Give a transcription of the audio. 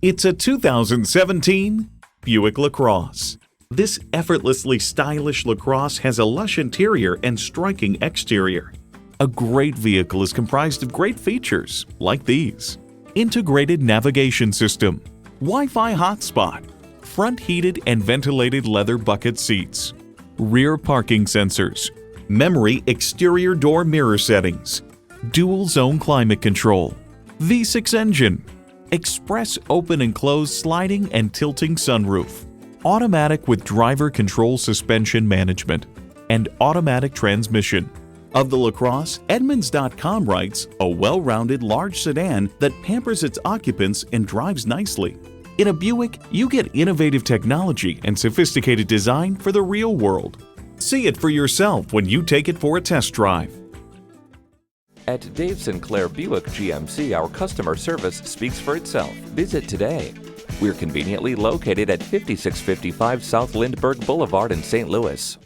It's a 2017 Buick LaCrosse. This effortlessly stylish LaCrosse has a lush interior and striking exterior. A great vehicle is comprised of great features like these: integrated navigation system, Wi-Fi hotspot, front heated and ventilated leather bucket seats, rear parking sensors, memory exterior door mirror settings, dual zone climate control, V6 engine, express open and close sliding and tilting sunroof, automatic with driver control suspension management, and automatic transmission. Of the LaCrosse, Edmunds.com writes, "A well-rounded large sedan that pampers its occupants and drives nicely." In a Buick, you get innovative technology and sophisticated design for the real world. See it for yourself when you take it for a test drive. At Dave Sinclair Buick GMC, our customer service speaks for itself. Visit today. We're conveniently located at 5655 South Lindbergh Boulevard in St. Louis.